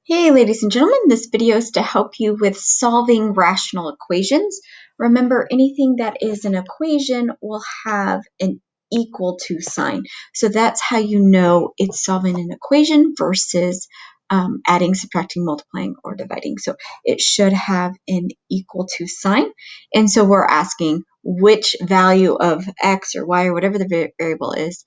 Hey, ladies and gentlemen, this video is to help you with solving rational equations. Remember, anything that is an equation will have an equal to sign. So that's how you know it's solving an equation versus adding, subtracting, multiplying, or dividing. So it should have an equal to sign. And so we're asking which value of x or y or whatever the variable is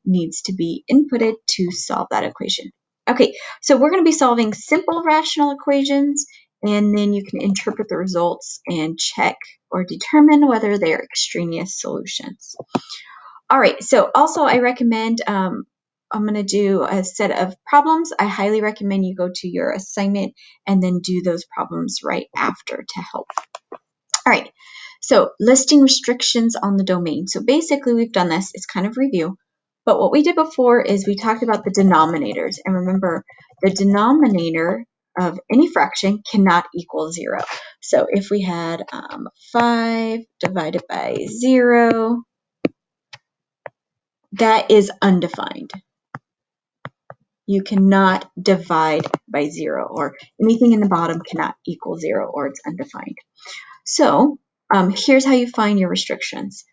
needs to be inputted to solve that equation. Okay, so we're going to be solving simple rational equations, and then you can interpret the results and check or determine whether they are extraneous solutions. All right, so also I recommend, I'm going to do a set of problems. I highly recommend you go to your assignment and then do those problems right after to help. All right, so listing restrictions on the domain. So basically we've done this, it's kind of review. But what we did before is we talked about the denominators. And remember, the denominator of any fraction cannot equal 0. So if we had 5 divided by 0, that is undefined. You cannot divide by 0, or anything in the bottom cannot equal 0, or it's undefined. So here's how you find your restrictions.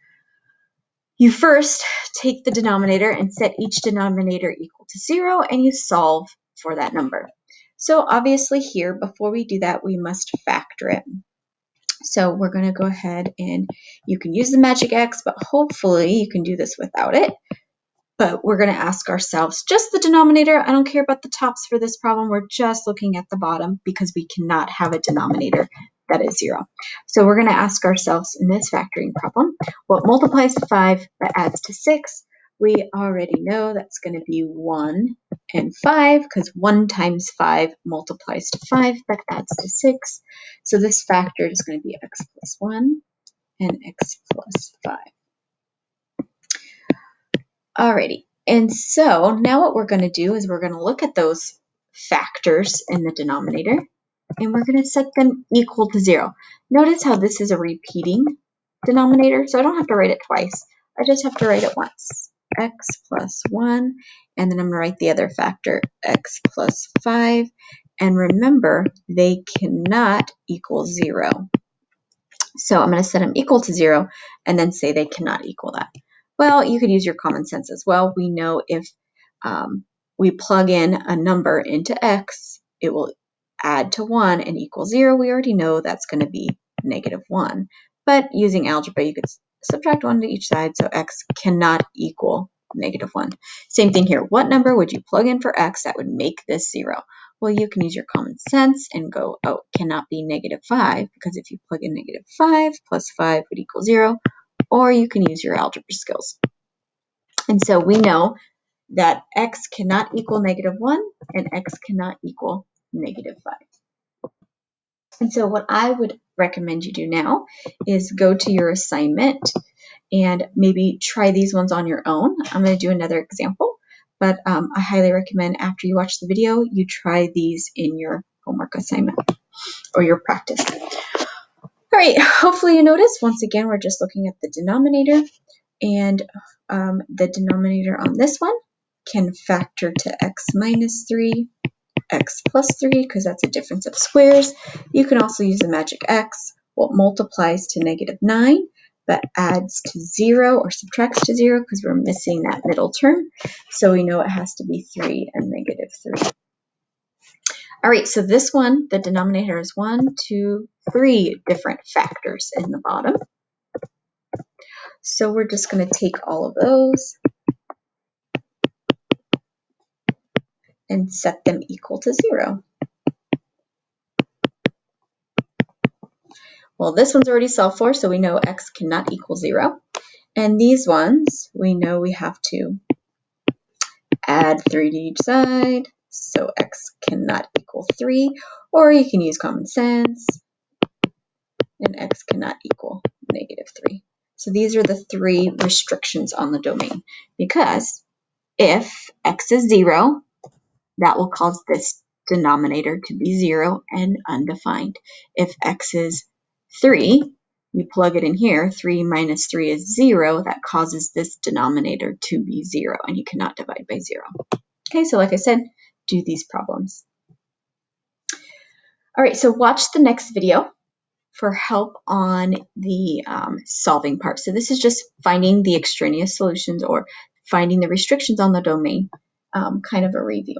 You first take the denominator and set each denominator equal to 0, and you solve for that number. So obviously here, before we do that, we must factor it. So we're going to go ahead and you can use the magic X, but hopefully you can do this without it. But we're going to ask ourselves just the denominator. I don't care about the tops for this problem. We're just looking at the bottom because we cannot have a denominator that is 0. So we're going to ask ourselves in this factoring problem, what multiplies to 5 but adds to 6? We already know that's going to be 1 and 5 because 1 times 5 multiplies to 5 but adds to 6. So this factor is going to be x plus 1 and x plus 5. Alrighty, and so now what we're going to do is we're going to look at those factors in the denominator, and we're going to set them equal to 0. Notice how this is a repeating denominator, so I don't have to write it twice. I just have to write it once. X plus 1, and then I'm going to write the other factor, x plus 5. And remember, they cannot equal 0. So I'm going to set them equal to 0 and then say they cannot equal that. Well, you could use your common sense as well. We know if we plug in a number into x, it will add to 1 and equal 0. We already know that's going to be -1. But using algebra, you could subtract 1 to each side, so x cannot equal -1. Same thing here. What number would you plug in for x that would make this 0? Well, you can use your common sense and go, oh, it cannot be -5, because if you plug in -5 plus 5 would equal 0, or you can use your algebra skills. And so we know that x cannot equal -1 and x cannot equal -5. And so what I would recommend you do now is go to your assignment and maybe try these ones on your own. I'm going to do another example, but I highly recommend after you watch the video, you try these in your homework assignment or your practice. All right, hopefully you notice, once again, we're just looking at the denominator, and the denominator on this one can factor to x minus 3, x plus 3, because that's a difference of squares. You can also use the magic X, what multiplies to -9, but adds to 0 or subtracts to 0 because we're missing that middle term. So we know it has to be 3 and -3. All right, so this one, the denominator is 1, 2, 3 different factors in the bottom. So we're just going to take all of those and set them equal to 0. Well, this one's already solved for, so we know x cannot equal 0. And these ones, we know we have to add 3 to each side, so x cannot equal 3, or you can use common sense, and x cannot equal -3. So these are the 3 restrictions on the domain, because if x is 0, that will cause this denominator to be 0 and undefined. If x is 3, you plug it in here, 3 minus 3 is 0, that causes this denominator to be 0, and you cannot divide by 0. Okay, so like I said, do these problems. All right, so watch the next video for help on the solving part. So this is just finding the extraneous solutions or finding the restrictions on the domain, kind of a review.